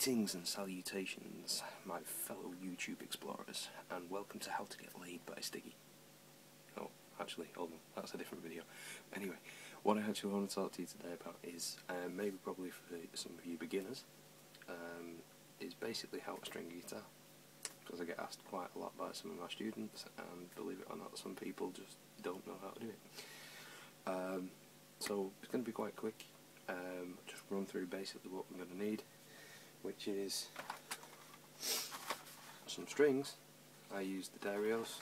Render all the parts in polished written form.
Greetings and salutations, my fellow YouTube explorers, and welcome to How to Get Laid by Stiggy. Oh, actually, hold on, that's a different video. Anyway, what I actually want to talk to you today about is, probably for some of you beginners, is basically how to string a guitar. Because I get asked quite a lot by some of my students, and believe it or not, some people just don't know how to do it. So it's going to be quite quick. Just run through basically what we're going to need, which is some strings. I use the Darios.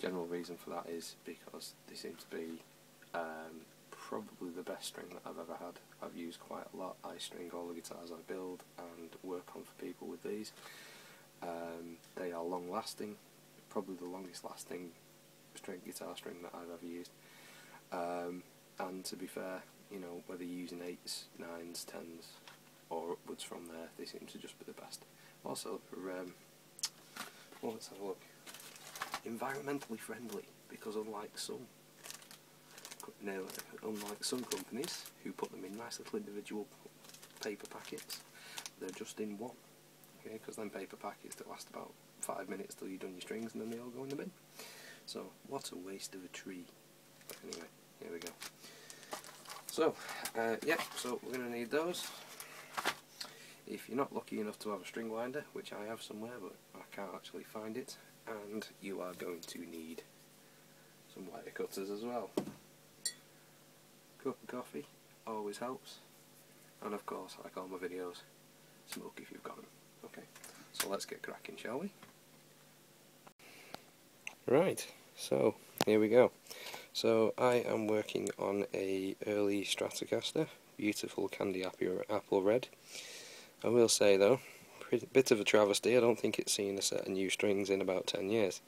General reason for that is because they seem to be probably the best string that I've ever had. I've used quite a lot. I string all the guitars I build and work on for people with these. They are long lasting, probably the longest lasting guitar string that I've ever used. And to be fair, you know, whether you're using 8s, 9s, 10s or upwards from there, they seem to just be the best. Also, they're, well, let's have a look, environmentally friendly, because unlike some companies who put them in nice little individual paper packets, they're just in one. Okay, because then paper packets that last about 5 minutes till you've done your strings and then they all go in the bin. So, what a waste of a tree. Anyway, here we go. So, so we're going to need those. If you're not lucky enough to have a string winder, which I have somewhere but I can't actually find it, and you are going to need some wire cutters as well. Cup of coffee always helps, and of course, like all my videos, smoke if you've got them. Okay, so let's get cracking, shall we? Right, so here we go. So I am working on a early Stratocaster, beautiful candy apple red. I will say though, bit of a travesty, I don't think it's seen a set of new strings in about 10 years.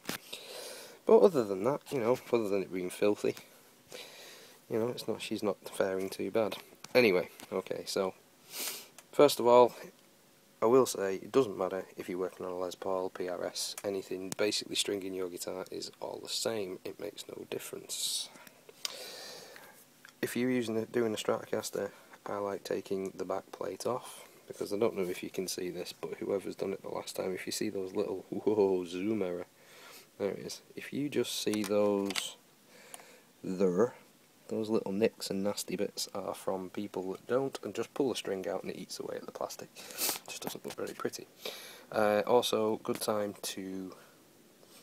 But other than that, you know, other than it being filthy, you know, she's not faring too bad. Anyway, okay, so first of all, I will say it doesn't matter if you're working on a Les Paul, PRS, anything, basically stringing your guitar is all the same, it makes no difference. If you're doing a Stratocaster, I like taking the back plate off, because I don't know if you can see this, but whoever's done it the last time, if you see those little, whoa, zoom error, there it is, if you just see those little nicks and nasty bits are from people that don't, and just pull the string out and it eats away at the plastic. It just doesn't look very pretty. Also, good time to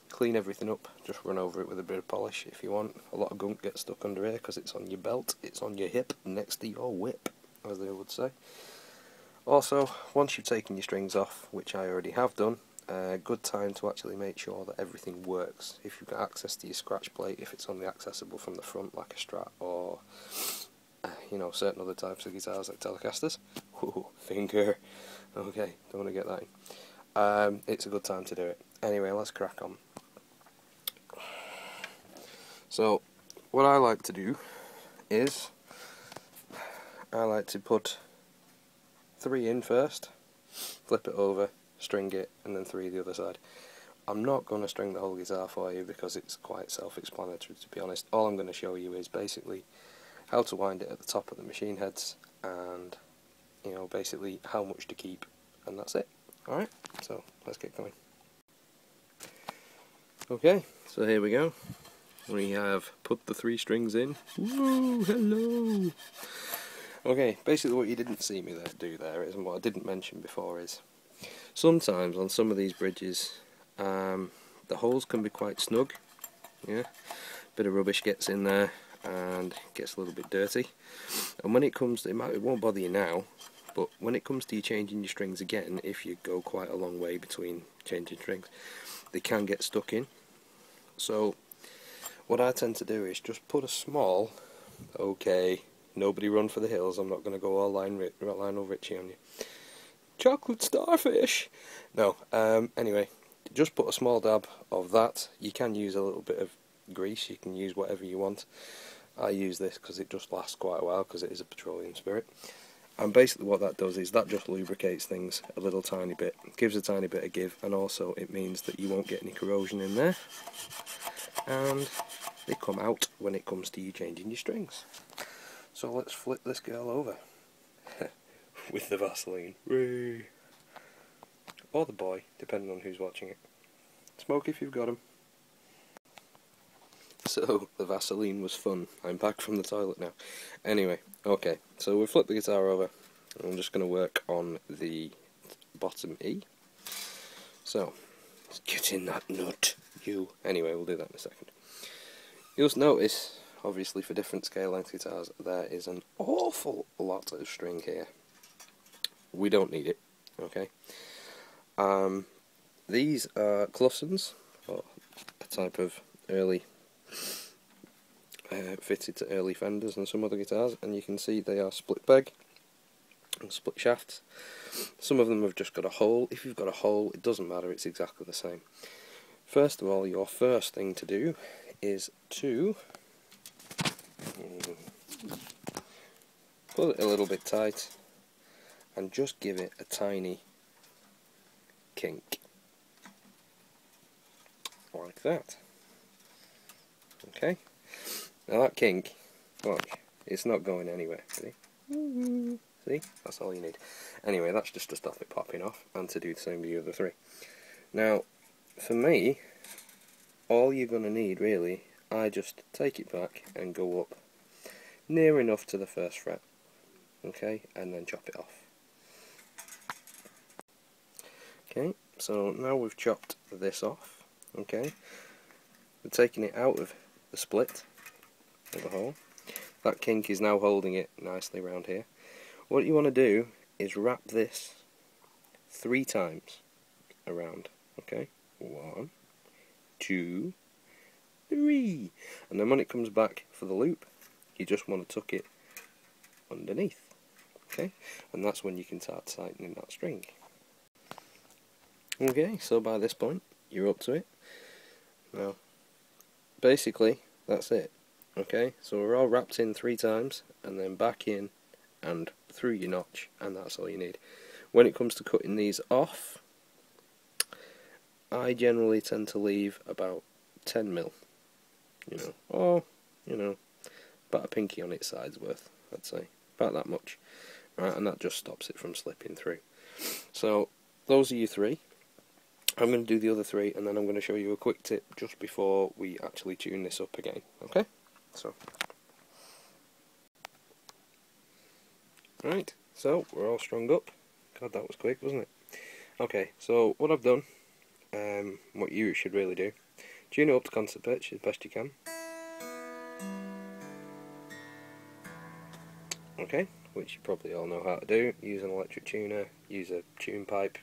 clean everything up, just run over it with a bit of polish if you want. A lot of gunk gets stuck under here because it's on your belt, it's on your hip, next to your whip, as they would say. Also, once you've taken your strings off, which I already have done, good time to actually make sure that everything works. If you've got access to your scratch plate, if it's only accessible from the front like a Strat, or you know, certain other types of guitars like Telecasters. Ooh, finger. Okay, don't want to get that in. It's a good time to do it. Anyway, let's crack on. So, what I like to do is, I like to put 3 in first, flip it over, string it, and then 3 the other side. I'm not going to string the whole guitar for you because it's quite self-explanatory, to be honest. All I'm going to show you is basically how to wind it at the top of the machine heads, and you know, basically how much to keep, and that's it. Alright, so let's get going. Okay, so here we go. We have put the 3 strings in. Woo, hello! Okay, basically what you didn't see me do there is, and what I didn't mention before is, sometimes on some of these bridges, the holes can be quite snug. Yeah, bit of rubbish gets in there and gets a little bit dirty. And when it comes to, it won't bother you now, but when it comes to you changing your strings again, if you go quite a long way between changing strings, they can get stuck in. So what I tend to do is just put a small, okay, nobody run for the hills, I'm not going to go all Lionel Richie on you. Chocolate starfish! No, anyway, just put a small dab of that. You can use a little bit of grease, you can use whatever you want. I use this because it just lasts quite a while because it is a petroleum spirit. And basically what that does is that just lubricates things a little tiny bit, gives a tiny bit of give, and also it means that you won't get any corrosion in there. And they come out when it comes to you changing your strings. So let's flip this girl over. with the Vaseline. Whee! Or the boy, depending on who's watching it. Smoke if you've got 'em. So, the Vaseline was fun. I'm back from the toilet now. Anyway, okay, so we've flipped the guitar over. I'm just going to work on the bottom E. So, let's get in that nut, you. Anyway, we'll do that in a second. You'll notice, obviously for different scale length guitars, there is an awful lot of string here. We don't need it, okay? These are Clussons, or a type of early fitted to early Fenders and some other guitars, and you can see they are split peg and split shafts. Some of them have just got a hole. If you've got a hole, it doesn't matter, it's exactly the same. First of all, your first thing to do is to pull it a little bit tight and just give it a tiny kink, like that. Okay, now that kink, watch, it's not going anywhere. Ready? See, that's all you need. Anyway, that's just to stop it popping off and to do the same with the other three. Now, for me, all you're going to need really, I just take it back and go up near enough to the first fret, okay, and then chop it off. Okay, so now we've chopped this off, okay, we're taking it out of the split of the hole. That kink is now holding it nicely around here. What you want to do is wrap this 3 times around, okay, 1, 2, 3, and then when it comes back for the loop, you just want to tuck it underneath, okay, and that's when you can start tightening that string. Okay, so by this point, you're up to it. Now, basically, that's it, okay, so we're all wrapped in 3 times, and then back in, and through your notch, and that's all you need. When it comes to cutting these off, I generally tend to leave about 10mm, or, about a pinky on its side's worth, I'd say, about that much, right, and that just stops it from slipping through. So, those are your 3. I'm going to do the other 3, and then I'm going to show you a quick tip just before we actually tune this up again, okay? So, right, so we're all strung up. God, that was quick, wasn't it? Okay, so what I've done, what you should really do, tune it up to concert pitch as best you can. Okay, which you probably all know how to do. Use an electric tuner, use a tune pipe,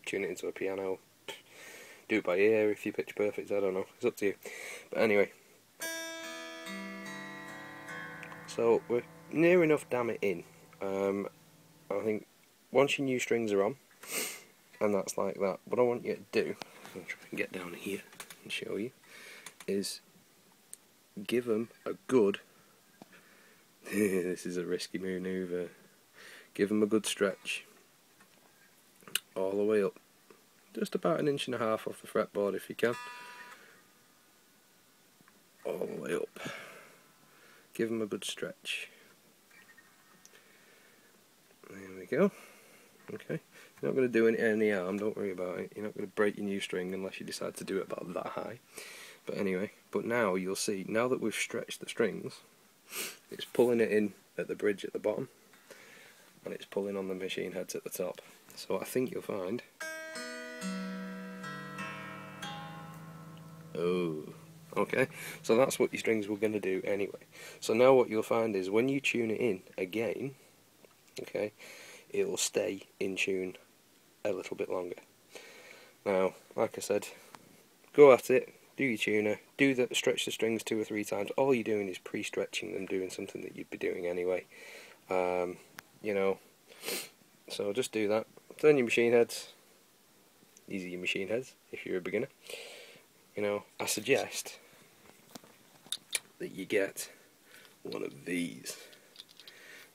tune it into a piano, do it by ear if you're pitch perfect, I don't know, it's up to you. But anyway, so we're near enough damn it in. I think once your new strings are on, and that's like that, what I want you to do, I'll try and get down here and show you, is give them a good, this is a risky manoeuvre, give them a good stretch, all the way up, just about 1.5 inches off the fretboard if you can, all the way up, give them a good stretch. There we go. Okay, you're not going to do any in the arm, don't worry about it. You're not going to break your new string unless you decide to do it about that high. But anyway, but now you'll see, now that we've stretched the strings, it's pulling it in at the bridge at the bottom, and it's pulling on the machine heads at the top. So I think you'll find, oh, okay, so that's what your strings were going to do anyway. So now what you'll find is when you tune it in again, okay, it'll stay in tune a little bit longer. Now, like I said, go at it, do your tuner, stretch the strings 2 or 3 times. All you're doing is pre-stretching them, doing something that you'd be doing anyway. So just do that. Turn your machine heads. These are your machine heads if you're a beginner. I suggest that you get one of these.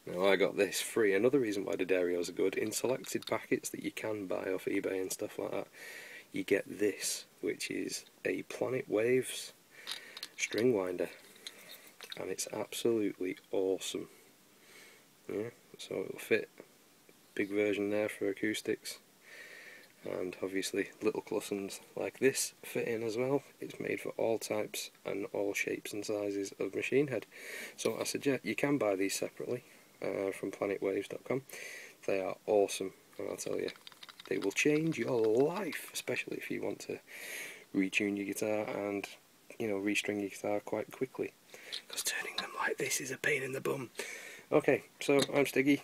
Now I got this free. Another reason why the Darios are good, in selected packets that you can buy off eBay and stuff like that, you get this, which is a Planet Waves string winder, and it's absolutely awesome. Yeah, so it'll fit big version there for acoustics, and obviously little clussons like this fit in as well. It's made for all types and all shapes and sizes of machine head. So I suggest you can buy these separately from planetwaves.com. They are awesome, and I'll tell you, they will change your life, especially if you want to retune your guitar and, you know, restring your guitar quite quickly, because turning them like this is a pain in the bum. Okay, so I'm Stiggy,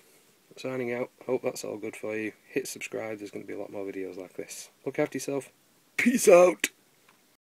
signing out. Hope that's all good for you. Hit subscribe, there's going to be a lot more videos like this. Look after yourself. Peace out!